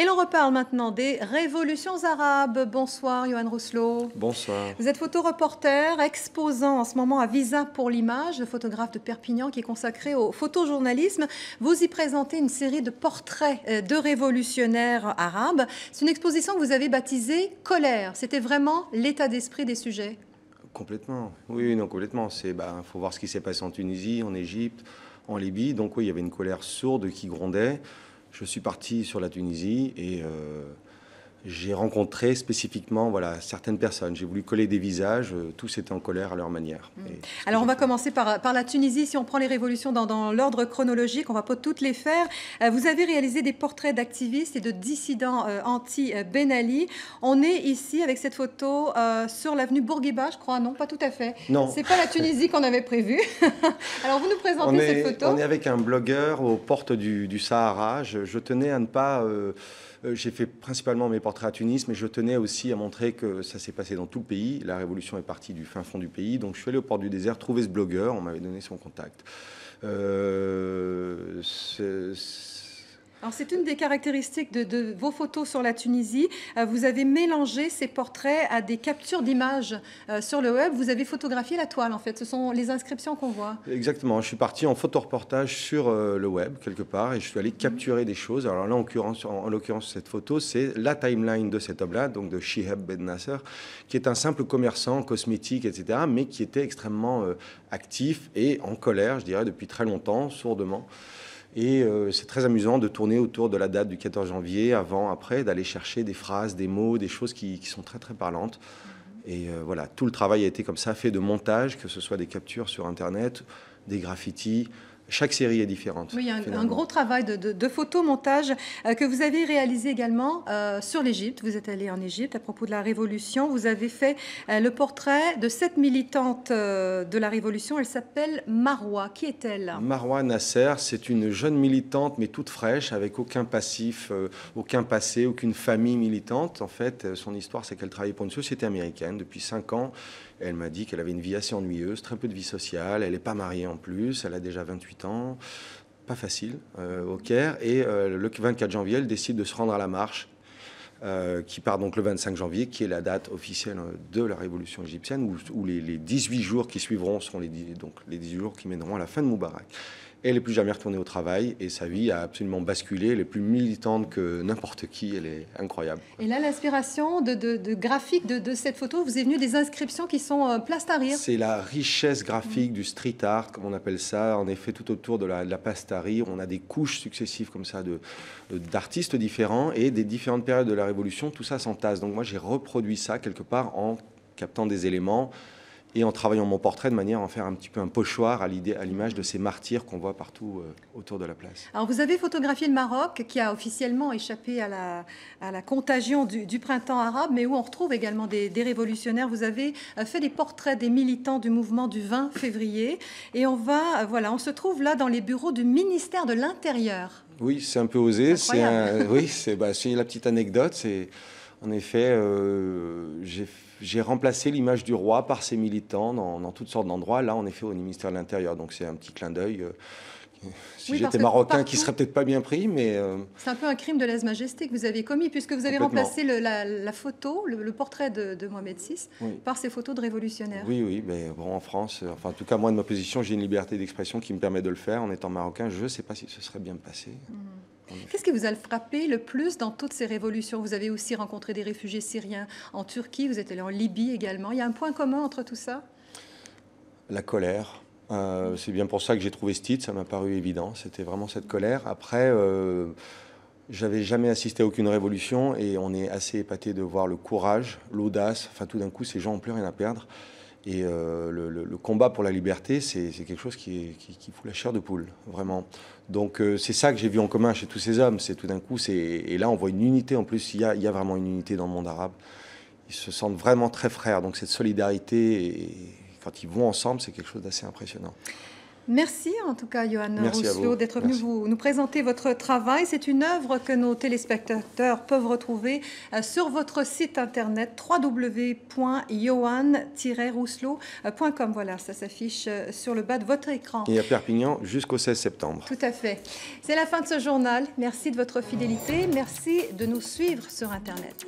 Et l'on reparle maintenant des révolutions arabes. Bonsoir, Yohann Rousselot. Bonsoir. Vous êtes photoreporter, exposant en ce moment à Visa pour l'image, le photographe de Perpignan qui est consacré au photojournalisme. Vous y présentez une série de portraits de révolutionnaires arabes. C'est une exposition que vous avez baptisée « Colère ». C'était vraiment l'état d'esprit des sujets? Complètement. Oui, non, complètement. Faut voir ce qui s'est passé en Tunisie, en Égypte, en Libye. Donc oui, il y avait une colère sourde qui grondait. Je suis parti sur la Tunisie et j'ai rencontré spécifiquement certaines personnes. J'ai voulu coller des visages, tous étaient en colère à leur manière. Alors on va commencer par la Tunisie. Si on prend les révolutions dans l'ordre chronologique, on ne va pas toutes les faire. Vous avez réalisé des portraits d'activistes et de dissidents anti-Ben Ali. On est ici avec cette photo sur l'avenue Bourguiba, je crois. Non, pas tout à fait. Non. C'est pas la Tunisie qu'on avait prévue. Alors vous nous présentez cette photo. On est avec un blogueur aux portes du Sahara. Je tenais à ne pas... j'ai fait principalement mes portraits à Tunis, mais je tenais aussi à montrer que ça s'est passé dans tout le pays. La révolution est partie du fin fond du pays. Donc je suis allé aux portes du désert, trouver ce blogueur. On m'avait donné son contact. Alors c'est une des caractéristiques de vos photos sur la Tunisie. Vous avez mélangé ces portraits à des captures d'images sur le web. Vous avez photographié la toile en fait. Ce sont les inscriptions qu'on voit. Exactement. Je suis parti en photoreportage sur le web quelque part et je suis allé capturer des choses. Alors là, en l'occurrence, cette photo, c'est la timeline de cet homme-là, donc de Shihab Ben Nasser, qui est un simple commerçant cosmétique, etc., mais qui était extrêmement actif et en colère, je dirais, depuis très longtemps, sourdement. Et c'est très amusant de tourner autour de la date du 14 janvier, avant, après, d'aller chercher des phrases, des mots, des choses qui sont très, très parlantes. Et voilà, tout le travail a été comme ça, fait de montage, que ce soit des captures sur Internet, des graffitis. Chaque série est différente. Oui, il y a un gros travail de photomontage que vous avez réalisé également sur l'Égypte. Vous êtes allé en Égypte à propos de la Révolution. Vous avez fait le portrait de cette militante de la Révolution. Elle s'appelle Marwa. Qui est-elle? Marwa Nasser, c'est une jeune militante, mais toute fraîche, avec aucun passif, aucun passé, aucune famille militante. En fait, son histoire, c'est qu'elle travaillait pour une société américaine depuis 5 ans. Elle m'a dit qu'elle avait une vie assez ennuyeuse, très peu de vie sociale. Elle n'est pas mariée en plus, elle a déjà 28 ans. Pas facile, au Caire. Et le 24 janvier, elle décide de se rendre à la marche, qui part donc le 25 janvier, qui est la date officielle de la révolution égyptienne, où les 18 jours qui suivront seront les 18 jours qui mèneront à la fin de Moubarak. Elle n'est plus jamais retournée au travail et sa vie a absolument basculé. Elle est plus militante que n'importe qui. Elle est incroyable. Et là, l'inspiration de graphique de cette photo vous est venue des inscriptions qui sont place Tahrir. C'est la richesse graphique du street art, comme on appelle ça. En effet, tout autour de la place Tahrir, on a des couches successives comme ça d'artistes différents et des différentes périodes de la Révolution. Tout ça s'entasse. Donc moi, j'ai reproduit ça quelque part en captant des éléments et en travaillant mon portrait de manière à en faire un petit peu un pochoir à l'image de ces martyrs qu'on voit partout autour de la place. Alors vous avez photographié le Maroc qui a officiellement échappé à la contagion du printemps arabe, mais où on retrouve également des révolutionnaires. Vous avez fait des portraits des militants du mouvement du 20 février et on se trouve là dans les bureaux du ministère de l'Intérieur. Oui, c'est un peu osé. C'est la petite anecdote. C'est en effet, j'ai remplacé l'image du roi par ses militants dans toutes sortes d'endroits. Là, en effet, au ministère de l'Intérieur. Donc, c'est un petit clin d'œil. Si j'étais marocain, qui serait peut-être pas bien pris, mais... C'est un peu un crime de lèse-majesté que vous avez commis, puisque vous avez remplacé la photo, le portrait de Mohamed VI, par ces photos de révolutionnaires. Oui, mais bon, en France, en tout cas, moi, de ma position, j'ai une liberté d'expression qui me permet de le faire. En étant marocain, je ne sais pas si ce serait bien passé. Qu'est-ce qui vous a frappé le plus dans toutes ces révolutions? Vous avez aussi rencontré des réfugiés syriens en Turquie, vous êtes allé en Libye également. Il y a un point commun entre tout ça? La colère. C'est bien pour ça que j'ai trouvé ce titre, ça m'a paru évident. C'était vraiment cette colère. Après, j'avais jamais assisté à aucune révolution et on est assez épaté de voir le courage, l'audace. Enfin, tout d'un coup, ces gens n'ont plus rien à perdre. Et le combat pour la liberté, c'est quelque chose qui fout la chair de poule, vraiment. Donc c'est ça que j'ai vu en commun chez tous ces hommes. C'est tout d'un coup, et là on voit une unité. En plus, il y a vraiment une unité dans le monde arabe. Ils se sentent vraiment très frères. Donc cette solidarité, et quand ils vont ensemble, c'est quelque chose d'assez impressionnant. Merci en tout cas, Johan Merci à Rousselot, vous. d'être venu Merci. nous présenter votre travail. C'est une œuvre que nos téléspectateurs peuvent retrouver sur votre site internet www.johan-rousselot.com. Voilà, ça s'affiche sur le bas de votre écran. Et à Perpignan jusqu'au 16 septembre. Tout à fait. C'est la fin de ce journal. Merci de votre fidélité. Merci de nous suivre sur Internet.